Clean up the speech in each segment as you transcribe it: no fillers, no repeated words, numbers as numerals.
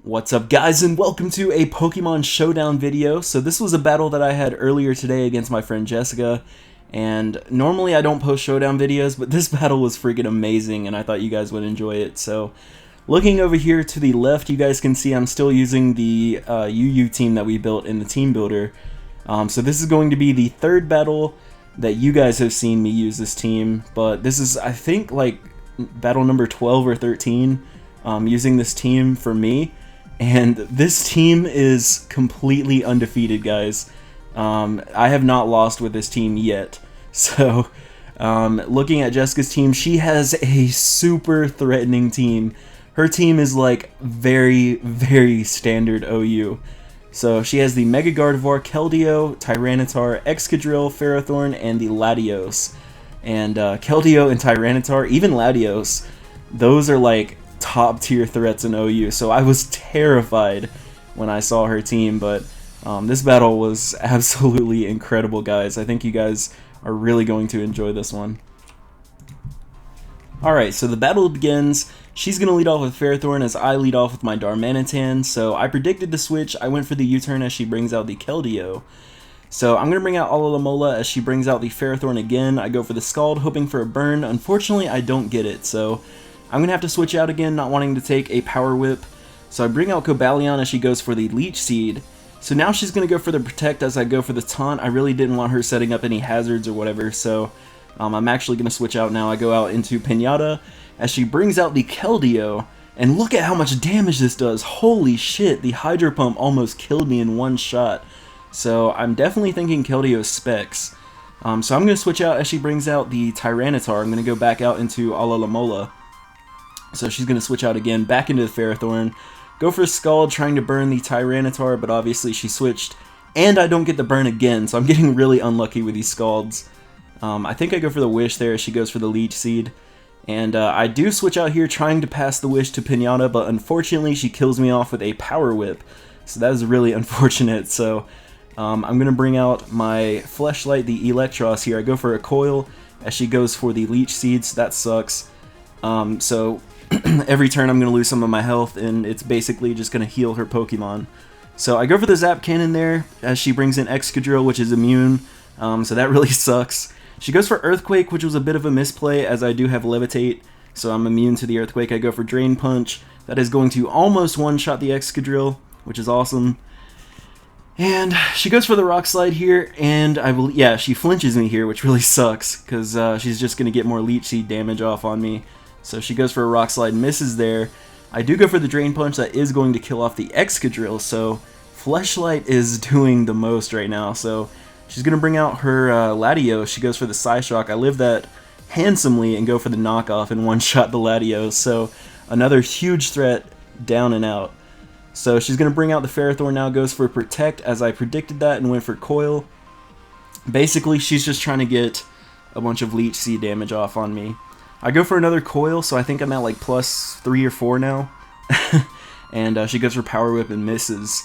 What's up guys, and welcome to a Pokemon Showdown video. So this was a battle that I had earlier today against my friend Jessica, and normally I don't post Showdown videos, but this battle was freaking amazing and I thought you guys would enjoy it. So looking over here to the left, you guys can see I'm still using the UU team that we built in the team builder. So this is going to be the third battle that you guys have seen me use this team, but this is, I think, like battle number 12 or 13 using this team for me. And this team is completely undefeated, guys. I have not lost with this team yet. So, looking at Jessica's team, she has a super threatening team. Her team is like very, very standard OU. So she has the Mega Gardevoir, Keldeo, Tyranitar, Excadrill, Ferrothorn, and the Latios. And Keldeo and Tyranitar, even Latios, those are like top tier threats in OU, so I was terrified when I saw her team, but this battle was absolutely incredible, guys. I think you guys are really going to enjoy this one. Alright, so the battle begins. She's going to lead off with Ferrothorn as I lead off with my Darmanitan, so I predicted the switch. I went for the U-turn as she brings out the Keldeo. So I'm going to bring out Alomomola as she brings out the Ferrothorn again. I go for the Scald, hoping for a burn. Unfortunately, I don't get it, so I'm going to have to switch out again, not wanting to take a Power Whip. So I bring out Cobalion as she goes for the Leech Seed. So now she's going to go for the Protect as I go for the Taunt. I really didn't want her setting up any hazards or whatever, so I'm actually going to switch out now. I go out into Pinata as she brings out the Keldeo. And look at how much damage this does. Holy shit, the Hydro Pump almost killed me in one shot. So I'm definitely thinking Keldeo specs. So I'm going to switch out as she brings out the Tyranitar. I'm going to go back out into Alomomola. So she's going to switch out again, back into the Ferrothorn, go for a Scald, trying to burn the Tyranitar, but obviously she switched, and I don't get the burn again, so I'm getting really unlucky with these Scalds. I think I go for the Wish there as she goes for the Leech Seed, and I do switch out here trying to pass the Wish to Pinata, but unfortunately she kills me off with a Power Whip, so that is really unfortunate. So I'm going to bring out my Fleshlight, the Electros here. I go for a Coil as she goes for the Leech Seed, so that sucks. So every turn I'm going to lose some of my health, and it's basically just going to heal her Pokemon. So I go for the Zap Cannon there, as she brings in Excadrill, which is immune, so that really sucks. She goes for Earthquake, which was a bit of a misplay, as I do have Levitate, so I'm immune to the Earthquake. I go for Drain Punch. That is going to almost one-shot the Excadrill, which is awesome. And she goes for the Rock Slide here, and yeah, she flinches me here, which really sucks, because she's just going to get more Leech Seed damage off on me. So she goes for a Rock Slide, misses there. I do go for the Drain Punch. That is going to kill off the Excadrill, so Fleshlight is doing the most right now. So she's going to bring out her Latios. She goes for the Psyshock. I live that handsomely and go for the knockoff and one-shot the Latios. So another huge threat down and out. So she's going to bring out the Ferrothorn now, goes for Protect as I predicted that and went for Coil. Basically, she's just trying to get a bunch of Leech Seed damage off on me. I go for another Coil, so I think I'm at like +3 or 4 now. And she goes for Power Whip and misses.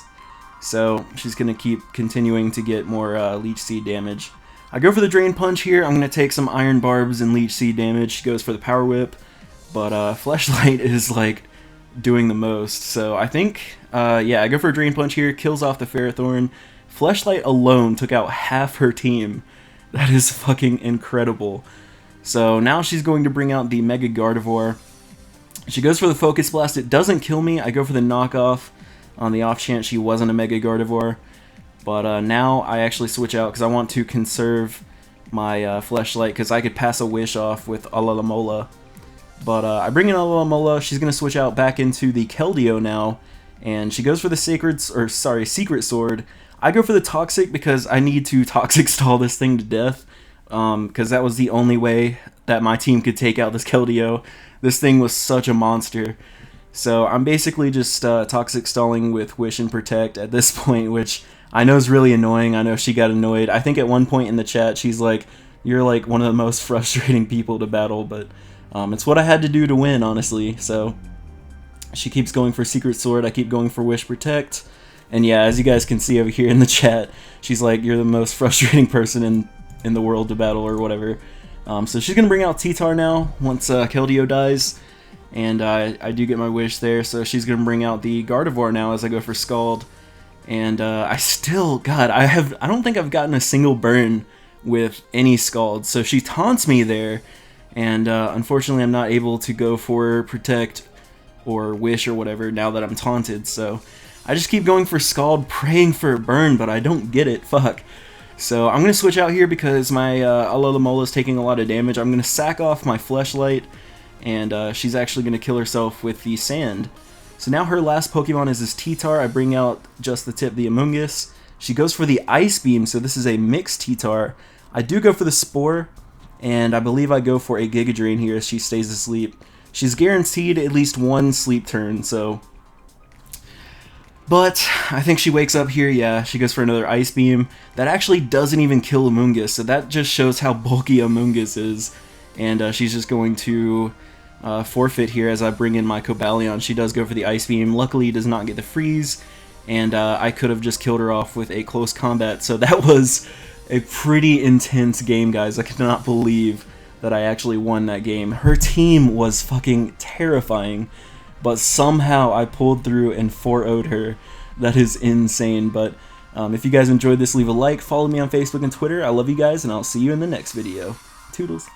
So she's going to keep continuing to get more Leech Seed damage. I go for the Drain Punch here. I'm going to take some Iron Barbs and Leech Seed damage. She goes for the Power Whip. But Fleshlight is like doing the most. So I think, yeah, I go for a Drain Punch here. Kills off the Ferrothorn. Fleshlight alone took out half her team. That is fucking incredible. So now she's going to bring out the Mega Gardevoir. She goes for the Focus Blast. It doesn't kill me. I go for the knockoff on the off chance she wasn't a Mega Gardevoir. But now I actually switch out because I want to conserve my Fleshlight, because I could pass a Wish off with Alomomola. But I bring in Alomomola. She's going to switch out back into the Keldeo now. And she goes for the Secret Sword. I go for the Toxic because I need to Toxic Stall this thing to death. Because that was the only way that my team could take out this Keldeo. This thing was such a monster. So I'm basically just Toxic Stalling with Wish and Protect at this point, which I know is really annoying. I know she got annoyed. I think at one point in the chat she's like, "You're like one of the most frustrating people to battle," but it's what I had to do to win, honestly. So she keeps going for Secret Sword. I keep going for Wish Protect. And yeah, as you guys can see over here in the chat, she's like, "You're the most frustrating person in the world to battle," or whatever. So she's going to bring out T-Tar now once Keldeo dies. and I do get my wish there. So she's gonna bring out the Gardevoir now as I go for Scald, and I still, God, I don't think I've gotten a single burn with any Scald. So she taunts me there, and unfortunately I'm not able to go for Protect or Wish or whatever now that I'm taunted. So I just keep going for Scald, praying for a burn, but I don't get it. Fuck. So I'm going to switch out here because my Alola is taking a lot of damage. I'm going to sack off my Fleshlight, and she's actually going to kill herself with the Sand. So now her last Pokemon is this T-Tar. I bring out just the tip, the Amoonguss. She goes for the Ice Beam, so this is a mixed T-Tar. I do go for the Spore, and I believe I go for a Giga Drain here as she stays asleep. She's guaranteed at least one sleep turn, so... But I think she wakes up here, yeah, she goes for another Ice Beam. That actually doesn't even kill Amoonguss, so that just shows how bulky Amoonguss is. And she's just going to forfeit here as I bring in my Cobalion. She does go for the Ice Beam. Luckily, does not get the freeze, and I could have just killed her off with a close combat. So that was a pretty intense game, guys. I cannot believe that I actually won that game. Her team was fucking terrifying, but somehow I pulled through and 4-0'd her. That is insane. But if you guys enjoyed this, leave a like, follow me on Facebook and Twitter. I love you guys, and I'll see you in the next video. Toodles.